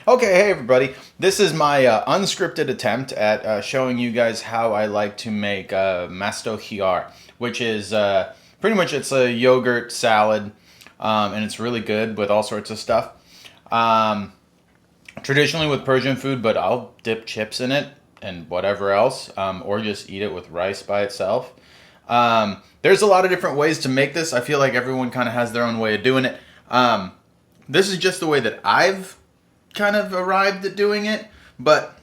Okay, hey everybody. This is my unscripted attempt at showing you guys how I like to make Mastokhiar, which is pretty much it's a yogurt salad, and it's really good with all sorts of stuff. Um, Traditionally with Persian food, but I'll dip chips in it and whatever else, or just eat it with rice by itself. There's a lot of different ways to make this. I feel like everyone kind of has their own way of doing it. This is just the way that I've kind of arrived at doing it, but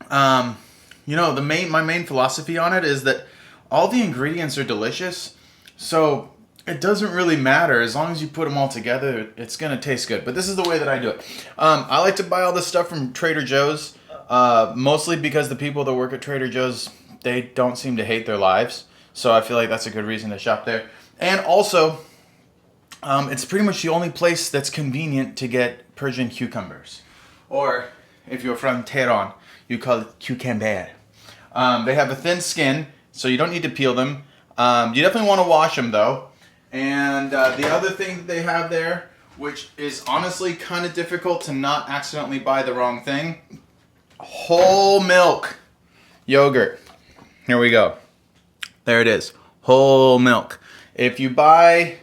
my main philosophy on it is that all the ingredients are delicious, so it doesn't really matter as long as you put them all together. It's gonna taste good. But this is the way that I do it. I like to buy all this stuff from Trader Joe's, mostly because the people that work at Trader Joe's, they don't seem to hate their lives, so I feel like that's a good reason to shop there. And also, it's pretty much the only place that's convenient to get Persian cucumbers. Or, if you're from Tehran, you call it cucumber. They have a thin skin, so you don't need to peel them. You definitely want to wash them, though. And the other thing that they have there, which is honestly kind of difficult to not accidentally buy the wrong thing, whole milk yogurt. Here we go. There it is. Whole milk. If you buy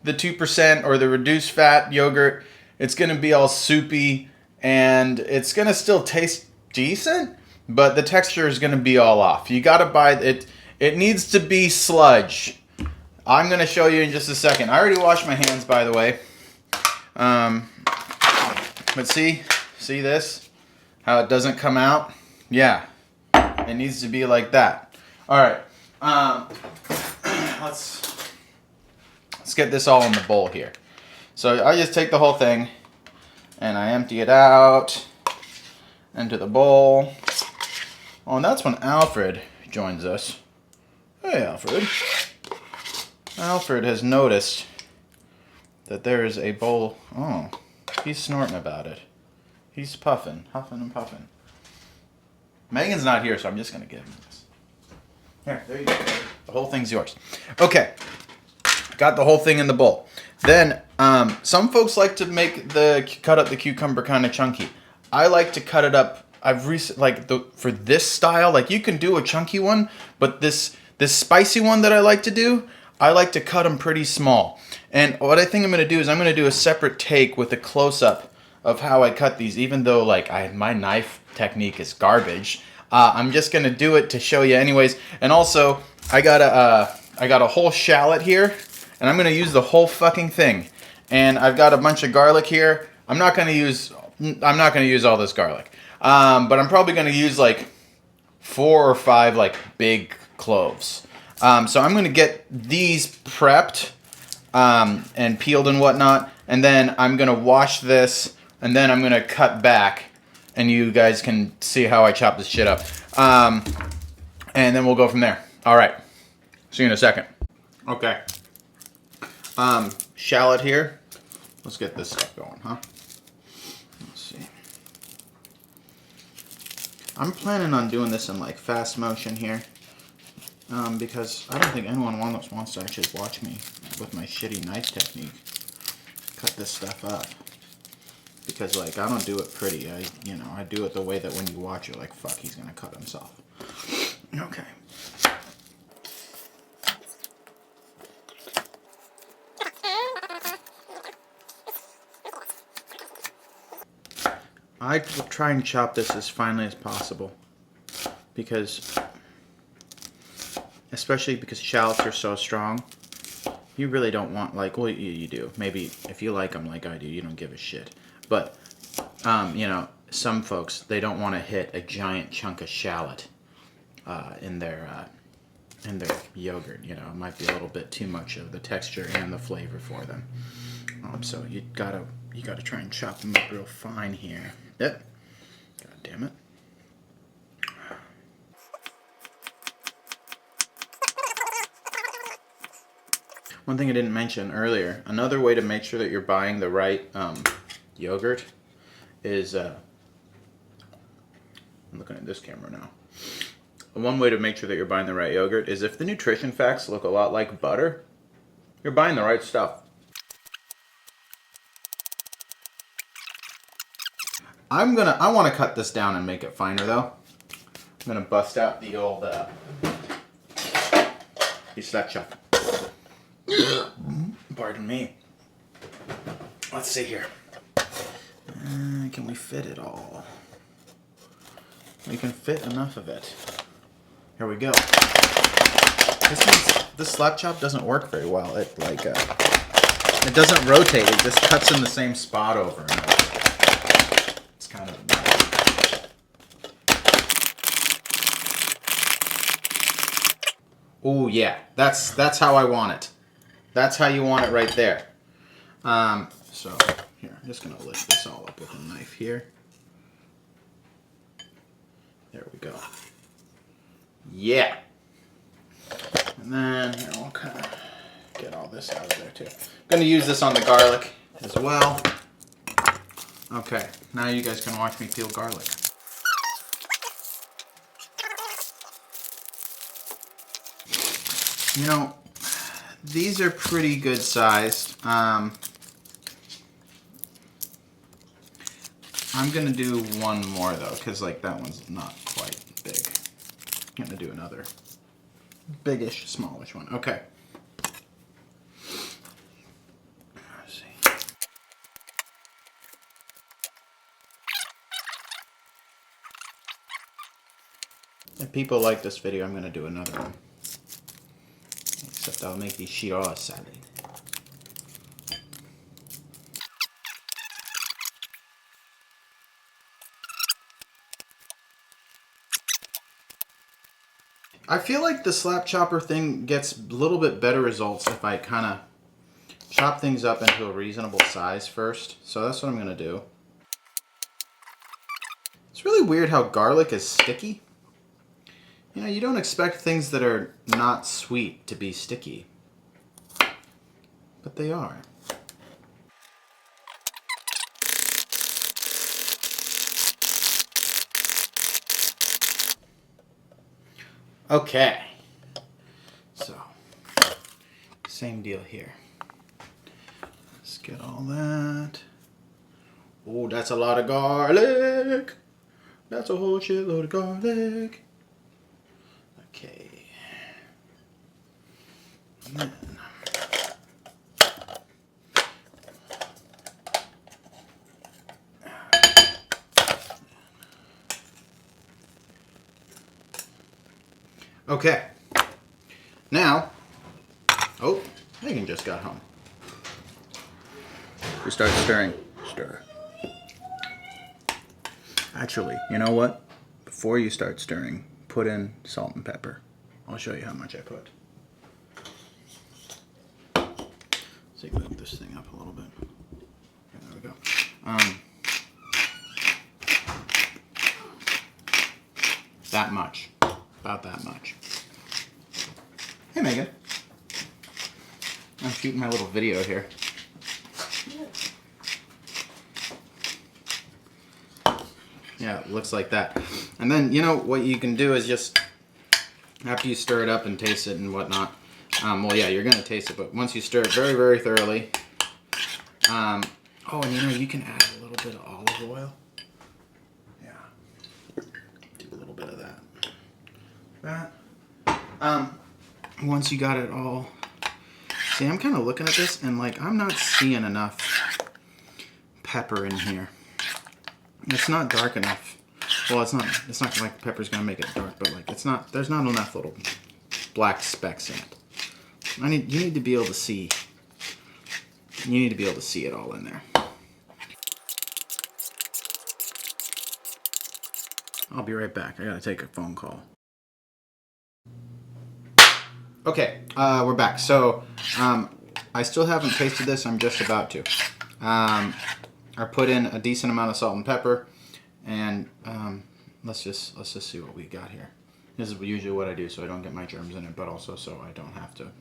the 2% or the reduced fat yogurt, it's going to be all soupy and it's going to still taste decent, but the texture is going to be all off. You got to buy it. It needs to be sludge. I'm going to show you in just a second. I already washed my hands, by the way. But see this? How it doesn't come out? Yeah. It needs to be like that. All right. Let's get this all in the bowl here. So I just take the whole thing and I empty it out into the bowl. Oh, and that's when Alfred joins us. Hey, Alfred. Alfred has noticed that there is a bowl. Oh, he's snorting about it. He's huffing and puffing. Megan's not here, so I'm just going to give him this. Here, there you go. The whole thing's yours. Okay. Got the whole thing in the bowl. Then, some folks like to cut up the cucumber kind of chunky. I like to cut it up. For this style, like you can do a chunky one, but this spicy one that I like to do, I like to cut them pretty small. And what I think I'm going to do is I'm going to do a separate take with a close-up of how I cut these, even though my knife technique is garbage. I'm just going to do it to show you anyways. And also, I got a whole shallot here, and I'm going to use the whole fucking thing. And I've got a bunch of garlic here. I'm not going to use all this garlic. But I'm probably going to use 4 or 5 big cloves. So I'm going to get these prepped and peeled and whatnot, and then I'm going to wash this, and then I'm going to cut back, and you guys can see how I chop this shit up. And then we'll go from there. All right. See you in a second. Okay. Shallot here. Let's get this stuff going, huh? Let's see. I'm planning on doing this in fast motion here. Because I don't think anyone wants to actually watch me with my shitty knife technique cut this stuff up. Because I don't do it pretty. I do it the way that when you watch it, fuck, he's gonna cut himself. Okay. I will try and chop this as finely as possible, especially because shallots are so strong. You really don't want well, you do. Maybe if you like them like I do, you don't give a shit. But some folks, they don't want to hit a giant chunk of shallot in their yogurt. It might be a little bit too much of the texture and the flavor for them. So you gotta try and chop them up real fine here. Yep. God damn it. One thing I didn't mention earlier, another way to make sure that you're buying the right yogurt is, I'm looking at this camera now. One way to make sure that you're buying the right yogurt is if the nutrition facts look a lot like butter, you're buying the right stuff. I want to cut this down and make it finer though. I'm gonna bust out the old pistachio. Pardon me. Let's see here. Can we fit it all? We can fit enough of it. Here we go. This slap chop doesn't work very well. It doesn't rotate. It just cuts in the same spot over and over. It's kind of annoying. Oh yeah, that's how I want it. That's how you want it right there. So here, I'm just gonna lift this all up with a knife here. There we go. Yeah. And then here, we'll kind of get all this out of there too. I'm gonna use this on the garlic as well. Okay, now you guys can watch me peel garlic. You know, these are pretty good sized. I'm gonna do one more though, because like that one's not quite big. I'm gonna do another biggish, smallish one. Okay. Let's see. If people like this video, I'm gonna do another one. Except I'll make the shira salad. I feel like the slap chopper thing gets a little bit better results if I kind of chop things up into a reasonable size first. So that's what I'm going to do. It's really weird how garlic is sticky. You know, you don't expect things that are not sweet to be sticky. But they are. Okay. So, same deal here. Let's get all that. Oh, that's a lot of garlic. That's a whole shitload of garlic. Okay. And then okay. Now, oh, Megan just got home. We start stirring. Stir. Actually, you know what? Before you start stirring, put in salt and pepper. I'll show you how much I put. So you move this thing up a little bit. Okay, there we go. That much. About that much. Hey Megan. I'm shooting my little video here. Yeah, it looks like that. And then, you know, what you can do is just, after you stir it up and taste it and whatnot, well, yeah, you're going to taste it, but once you stir it very, very thoroughly, oh, and you know, you can add a little bit of olive oil. Yeah. Do a little bit of that. Once you got it all, see, I'm kind of looking at this and like, I'm not seeing enough pepper in here. It's not dark enough. Well, it's not like pepper's gonna make it dark, but like it's not, there's not enough little black specks in it. You need to be able to see. You need to be able to see it all in there. I'll be right back. I gotta take a phone call. Okay, we're back. So, I still haven't tasted this. I'm just about to. I put in a decent amount of salt and pepper, and let's just see what we got here. This is usually what I do, so I don't get my germs in it, but also so I don't have to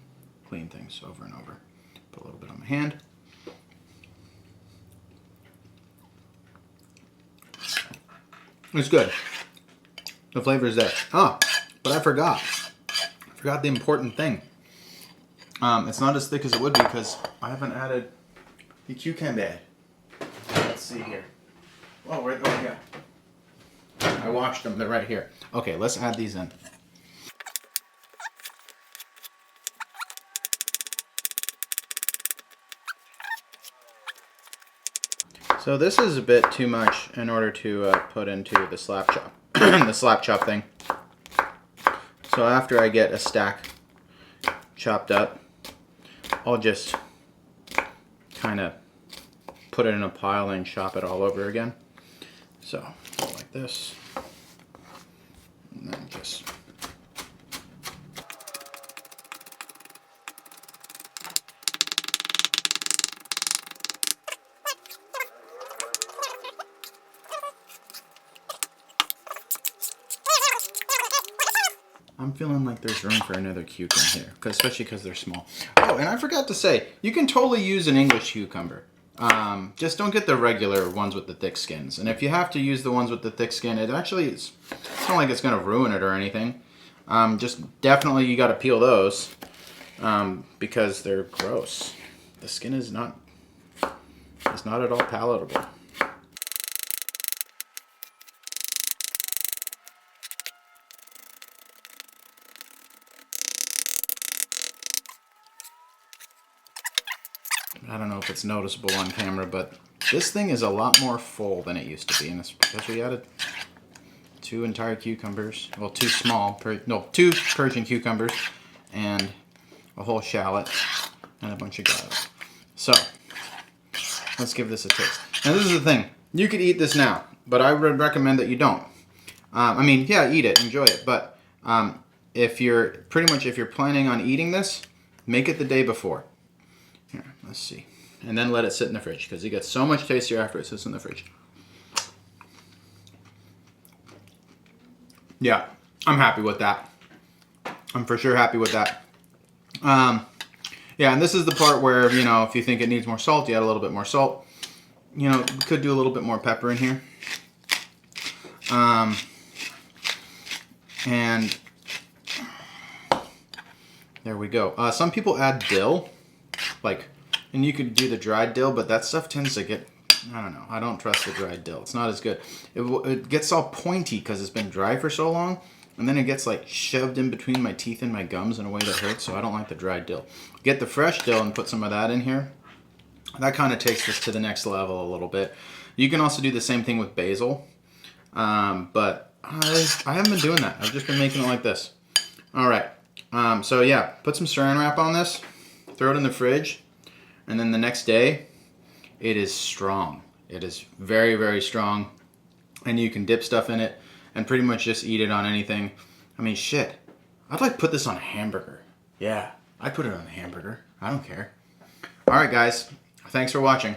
clean things over and over. Put a little bit on my hand. It's good. The flavor is there. Oh, but I forgot. I forgot the important thing. It's not as thick as it would be because I haven't added the cucumber. Let's see here. Oh, right. Oh, yeah. I watched them. They're right here. Okay, let's add these in. So this is a bit too much in order to put into the slap chop, the slap chop thing. So after I get a stack chopped up, I'll just kind of put it in a pile and chop it all over again. So like this, and then just. I'm feeling like there's room for another cucumber here, especially because they're small. Oh, and I forgot to say, you can totally use an English cucumber. Just don't get the regular ones with the thick skins. And if you have to use the ones with the thick skin, it's not like it's going to ruin it or anything. Just definitely you got to peel those because they're gross. The skin is not at all palatable. I don't know if it's noticeable on camera, but this thing is a lot more full than it used to be, and it's because we added 2 entire cucumbers. Well, 2 2 Persian cucumbers, and a whole shallot, and a bunch of garlic. So, let's give this a taste. Now, this is the thing. You could eat this now, but I would recommend that you don't. I mean, yeah, eat it, enjoy it, but if you're planning on eating this, make it the day before. Here, let's see. And then let it sit in the fridge, because it gets so much tastier after it sits in the fridge. Yeah, I'm happy with that. I'm for sure happy with that. Yeah, and this is the part where, you know, if you think it needs more salt, you add a little bit more salt. You know, we could do a little bit more pepper in here. And there we go. Some people add dill. And you could do the dried dill, but that stuff tends to get, I don't know, I don't trust the dried dill. It's not as good. It gets all pointy because it's been dry for so long, and then it gets like shoved in between my teeth and my gums in a way that hurts, so I don't like the dried dill. Get the fresh dill and put some of that in here. That kind of takes this to the next level a little bit. You can also do the same thing with basil, but I haven't been doing that. I've just been making it like this. All right, so yeah, put some saran wrap on this. Throw it in the fridge, and then the next day, it is strong. It is very, very strong, and you can dip stuff in it and pretty much just eat it on anything. I mean, shit. I'd like put this on a hamburger. Yeah, I'd put it on a hamburger. I don't care. All right, guys. Thanks for watching.